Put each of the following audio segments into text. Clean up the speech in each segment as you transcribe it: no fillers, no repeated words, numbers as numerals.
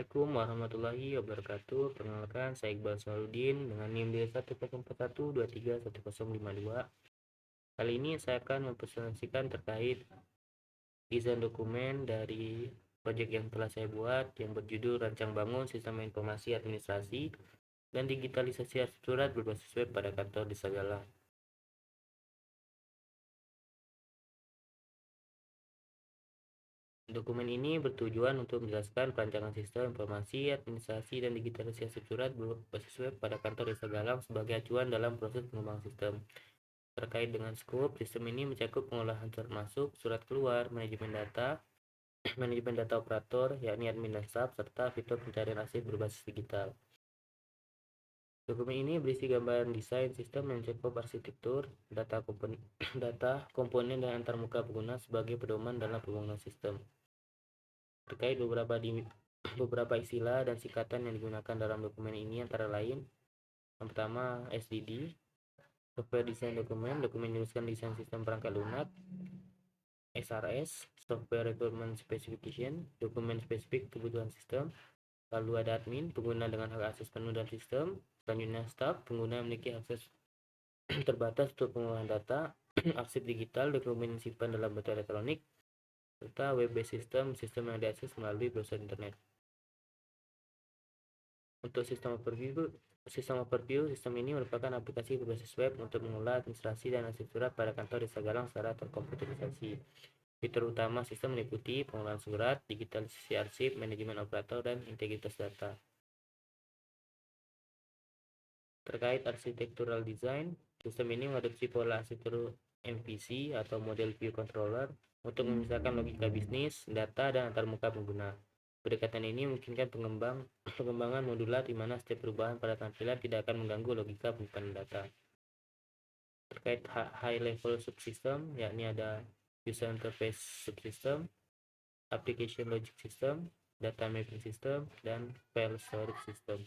Assalamualaikum warahmatullahi wabarakatuh. Perkenalkan, saya Iqbal Saludin dengan NIM D10141231052. Kali ini saya akan mempresentasikan terkait desain dokumen dari proyek yang telah saya buat yang berjudul Rancang Bangun Sistem Informasi Administrasi dan Digitalisasi Arsip Surat berbasis web pada kantor Desa Galang. Dokumen ini bertujuan untuk menjelaskan perancangan sistem informasi, administrasi, dan digitalisasi surat berbasis web pada kantor Desa Galang sebagai acuan dalam proses pengembangan sistem. Terkait dengan skop, sistem ini mencakup pengolahan surat masuk, surat keluar, manajemen data, manajemen data operator, yakni admin dan staff, serta fitur pencarian arsip berbasis digital. Dokumen ini berisi gambaran desain sistem yang mencakup arsitektur, data komponen, dan antarmuka pengguna sebagai pedoman dalam pembangunan sistem. Terkait beberapa istilah dan singkatan yang digunakan dalam dokumen ini antara lain, yang pertama SDD, Software Design Dokumen menuliskan desain sistem perangkat lunak. SRS, Software Requirement Specification, dokumen spesifik kebutuhan sistem. Lalu ada admin, pengguna dengan hak akses penuh dan sistem. Selanjutnya staff, pengguna memiliki akses terbatas untuk pengolahan data. Arsip digital, dokumen simpan dalam bentuk elektronik, serta web-based system yang diakses melalui browser internet. Untuk sistem overview, sistem ini merupakan aplikasi berbasis web untuk mengolah administrasi dan arsip surat pada kantor Desa Galang secara terkomputerisasi. Fitur utama sistem meliputi pengolahan surat, digitalisasi arsip, manajemen operator, dan integritas data. Terkait architectural design, sistem ini mengadopsi pola arsitektur MVC atau Model View Controller untuk memisahkan logika bisnis, data, dan antarmuka pengguna. Pendekatan ini memungkinkan pengembangan modular di mana setiap perubahan pada tampilan tidak akan mengganggu logika penyimpanan data. Terkait high level subsystem, yakni ada user interface subsystem, application logic system, data mapping system, dan file storage system.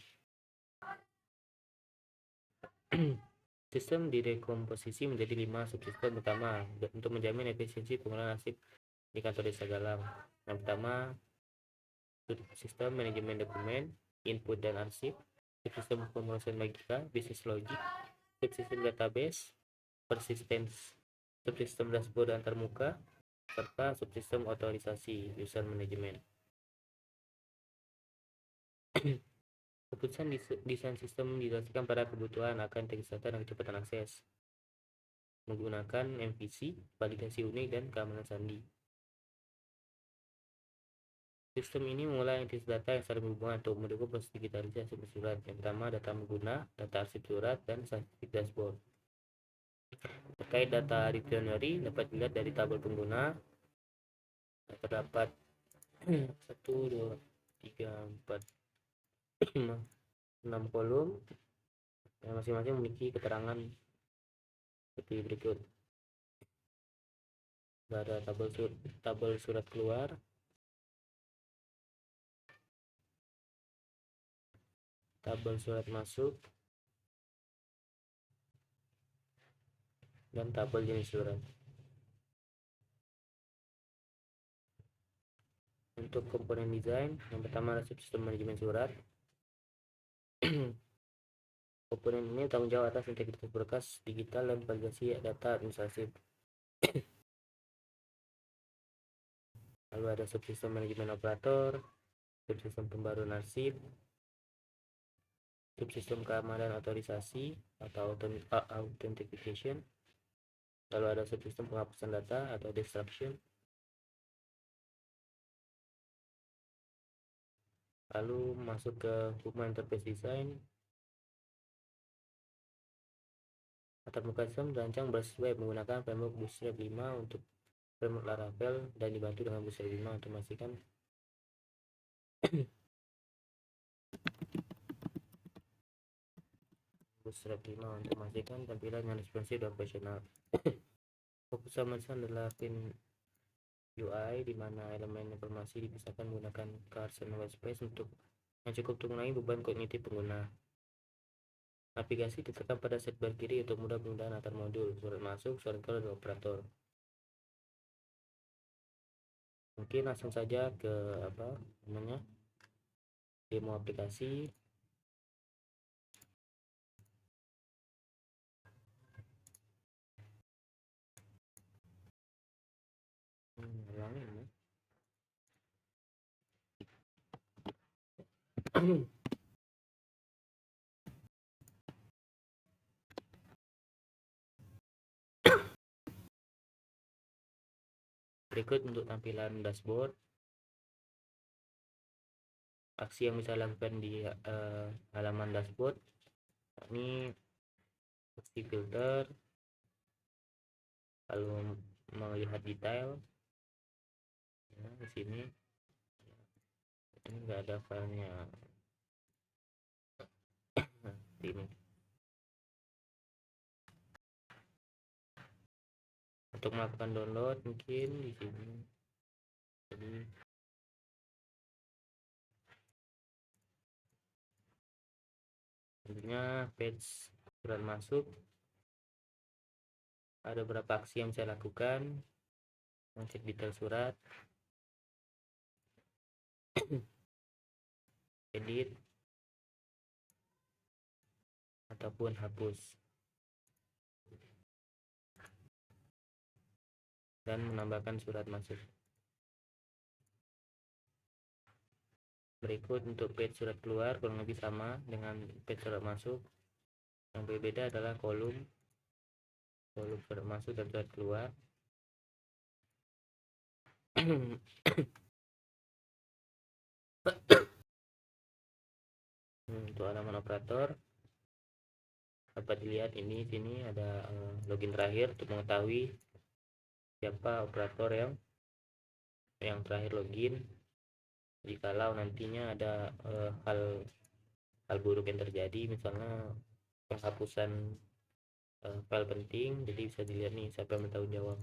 Sistem direkomposisi menjadi 5 subsistem utama untuk menjamin efisiensi penggunaan arsip di kantor Desa Galang. Yang pertama, sistem manajemen dokumen, input dan arsip, subsistem pemrosesan logika, business logic, subsistem database, persistence, subsistem dashboard antarmuka, serta subsistem otorisasi user management. Keputusan desain sistem didasarkan pada kebutuhan akan integritas dan kecepatan akses menggunakan MVC, validasi unik, dan keamanan sandi. Sistem ini mengolah entitas data yang saling berhubungan untuk mendukung proses digitalisasi surat. Yang pertama, data pengguna, data arsip surat, dan statistik dashboard. Terkait data dictionary dapat dilihat dari tabel pengguna. Terdapat 1, 2, 3, 4, 6 kolom yang masing-masing memiliki keterangan seperti berikut. Ada tabel surat keluar, tabel surat masuk, dan tabel jenis surat. Untuk komponen desain, yang pertama adalah subsistem manajemen surat. Komponen ini tanggung jawab atas integritas berkas digital dan validasi data administratif. Lalu ada subsistem manajemen operator, subsistem pembaruan arsip, subsistem keamanan otorisasi atau authentication. Lalu ada subsistem penghapusan data atau destruction. Lalu masuk ke human interface design. Antarmuka sistem dirancang berbasis web menggunakan framework Bootstrap 5 untuk framework Laravel dan dibantu dengan Bootstrap 5 untuk memastikan Bootstrap 5 untuk memastikan tampilan yang responsif dan profesional. Fokus pemeriksaan adalah pin UI di mana elemen informasi dipisahkan menggunakan cars dan whitespace untuk yang cukup untuk mengurangi beban kognitif pengguna. Navigasi ditekan pada sidebar kiri untuk mudah penggunaan antar modul, surat masuk, surat keluar, dan operator. Mungkin langsung saja ke demo aplikasi. Ulangin ya. Berikut untuk tampilan dashboard. Aksi yang bisa lakukan di halaman dashboard. Ini aksi filter, lalu melihat detail. Nah, di sini ini enggak ada filenya. Nah, ini. Untuk melakukan download mungkin di sini. Jadi tentunya page surat masuk. Ada beberapa aksi yang saya lakukan. Mengecek detail surat, edit, ataupun hapus, dan menambahkan surat masuk. Berikut untuk page surat keluar kurang lebih sama dengan page surat masuk. Yang berbeda adalah kolom surat masuk dan surat keluar. Untuk halaman operator dapat dilihat ini sini ada login terakhir untuk mengetahui siapa operator yang terakhir login. Jikalau nantinya ada hal buruk yang terjadi, misalnya penghapusan file penting, jadi bisa dilihat nih siapa yang bertanggung jawab.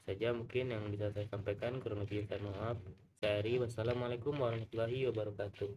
Saja mungkin yang bisa saya sampaikan, kurang lebih saya maaf. Saya Ari, wassalamualaikum warahmatullahi wabarakatuh.